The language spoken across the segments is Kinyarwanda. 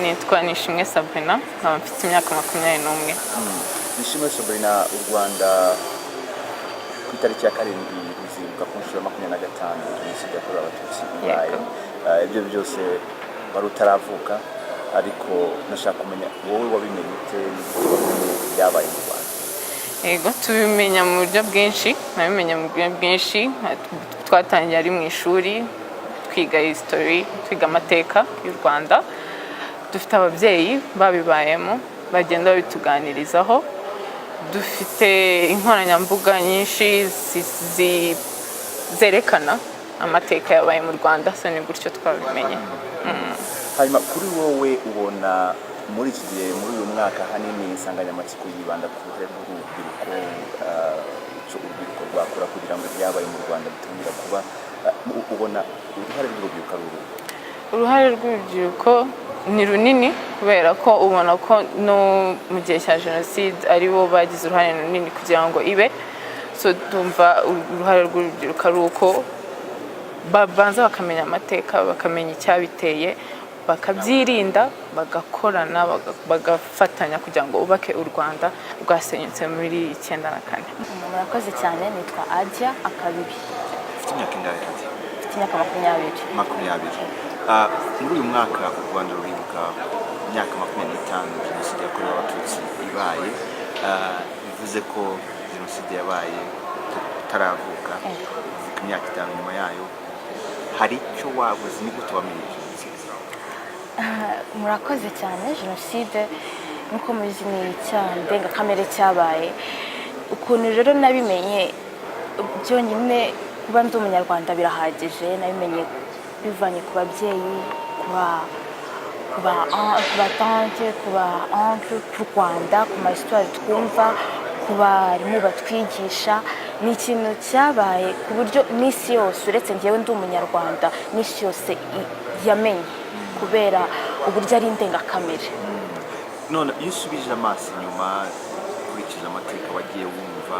nitwa Nishimwe Sabrina, nkaba mfite imyaka 21. Nishimwe Sabrina, u Rwanda ku itariki ya 7 ruzibuka ku nshuro 25 Jenoside yakorewe Abatutsi ibaye. Ibyo byose bari utaravuka, ariko nashaka kumenya wowe wabimenye ute byabaye mu Rwanda? Yego, tubimenya mu buryo bwinshi, nabimenya mu buryo bwinshi. Twatangiye ari mu ishuri twiga history, twiga amateka y'u Rwanda. Dufite ababyeyi babibayemo bagenda babituganirizaho. Dufite inkoranyambuga nyinshi zerekana amateka yabaye mu Rwanda, so ni gutyo twabimenye. Hanyuma kuri wowe ubona muri iki gihe, muri uyu mwaka, hanini insanganyamatsiko yibanda ku ruhare rw'urubyiruko, urubyiruko rwakora kugira ngo ibyabaye mu Rwanda bitongera kuba, ubona uruhare rw'urubyiruko ari uruhe? Uruhare rw'urubyiruko ni runini, kubera ko ubona ko no mu gihe cya Jenoside ari bo bagize uruhare runini kugira ngo ibe. So ndumva uruhare rw'urubyiruko ari uko babanza bakamenya amateka, bakamenya icyabiteye, bakabyirinda, bagakorana, bagafatanya kugira ngo ubake u Rwanda rwasenyutse muri 1994. Murakoze cyane, nitwa Adia Akabibi. Ufite imyaka ingahe? Mfite imyaka 20. Muri uyu mwaka u Rwanda ruribuka imyaka 25 Jenoside yakorewe Abatutsi ibaye. Bivuze ko Jenoside yabaye utaravuka, imyaka 5 nyuma yayo. Hari icyo wabuze, ni gute wamenye Jenoside? Murakoze cyane. Jenoside nuko muzi ni icyaha ndengakamere cyabaye. Ukuntu rero nabimenye byonyine, kuba ndi umunyarwanda birahagije. Nabimenye bivanye ku babyeyi, kuba tante, kuba oncle, ku Rwanda, ku ma histoire twumva, ku barimu batwigisha. Ni ikintu cyabaye ku buryo n'isi yose, uretse njyewe ndi umunyarwanda, n'isi yose yamenye kubera uburyo ari indengakamere. None iyo usubije amaso inyuma, ukurikije amateka wagiye wumva,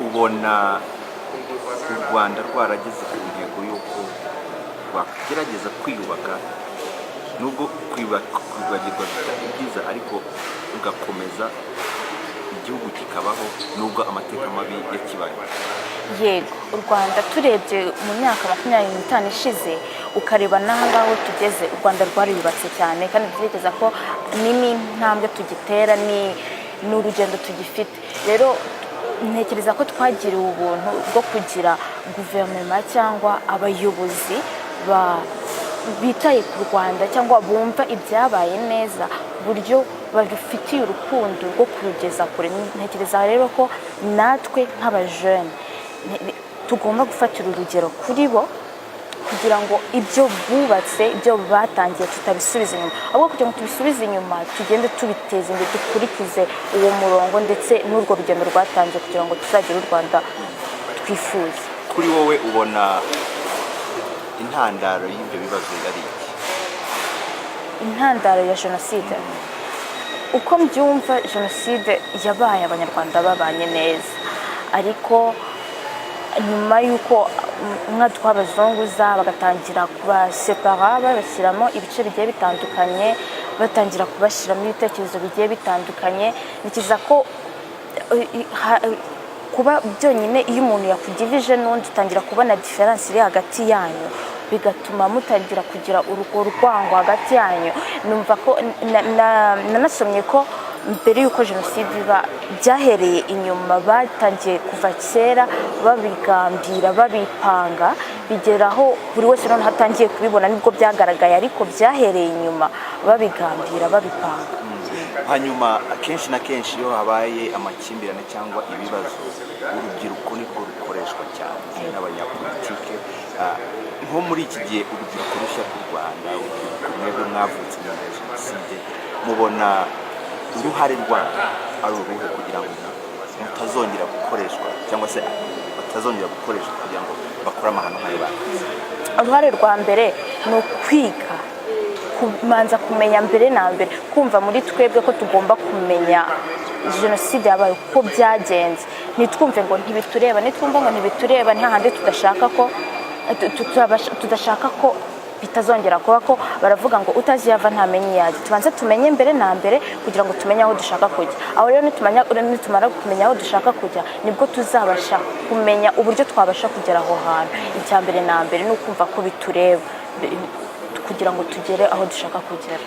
ubona u Rwanda rwarageze ku ntego y'uko rwagerageza kwiyubaka, nubwo kwibagirwa byiza, ariko ugakomeza igihugu kikabaho nubwo amateka mabi yakibaye? Yego, u Rwanda turebye mu myaka 25 ishize, ukareba n'aho tugeze, u Rwanda rwariyubatse cyane, kandi tugerageza ko n'intambwe tugitera n'urugendo tugifite. Rero ntekereza ko twagiriwe ubuntu bwo kugira guverinoma cyangwa abayobozi bitaye ku Rwanda cyangwa bumva ibyabaye neza, buryo babifitiye urukundo rwo kurugeza kure. Ntekereza rero ko natwe nk'abajene tugomba gufatira urugero kuri bo, kugira ngo ibyo bubatse, ibyo batangiye tutabisubiza inyuma, ahubwo kugira ngo tubisubize inyuma, tugende tubiteza imbere, dukurikize uwo murongo ndetse n'urwo rugendo rwatangiye, kugira ngo tuzagire u Rwanda twifuza. Kuri wowe ubona intandaro y'ibyo bibazo ari iki? Intandaro ya Jenoside, uko mbyumva, Jenoside yabaye Abanyarwanda babanye neza, ariko nyuma y'uko umwaka w'abazunguza bagatangira kubasepara, babashyiramo ibice bigiye bitandukanye, batangira kubashyiramo ibitekerezo bigiye bitandukanye. Nikiza ko kuba byonyine iyo umuntu yakugirije n'undi utangira kubona difference iri hagati yanyu, bigatuma mutangira kugira urugo rwango hagati yanyu. Numva ko nanasomye ko mbere y'uko Jenoside iba, byahereye inyuma, batangiye kuva kera babigambira, babipanga, bigeraho buri wese none hatangiye kubibona, nibwo byagaragaye, ariko byahereye inyuma babigambira, babipanga. Hanyuma akenshi na kenshi iyo habaye amakimbirane cyangwa ibibazo, urubyiruko nirwo rukoreshwa cyane n'abanyapolitike. Nko muri iki gihe urubyiruko rushya rw'u Rwanda, mwebwe mwavutse nyuma ya Jenoside, mubona uruhare rwabo ari uruhe kugira ngo mutazongera gukoreshwa, cyangwa se batazongera gukoreshwa kugira ngo bakore amahano nk'ayo bakoze? Uruhare rwa mbere ni ukwiga, kumanza kumenya mbere na mbere, kumva muri twebwe ko tugomba kumenya Jenoside yabaye uko byagenze. Nitwumve ngo ntibitureba, nitwumva ngo ntibitureba, nta handi tudashaka ko bitazongera kuba ko baravuga ngo utazi yava ntamenye yaje. Tubanze tumenye mbere na mbere kugira ngo tumenye aho dushaka kujya. Aho rero nitumara kumenya aho dushaka kujya nibwo tuzabasha kumenya uburyo twabasha kugera aho hantu. Icya mbere na mbere ni ukumva ko bitureba kugira ngo tugere aho dushaka kugera.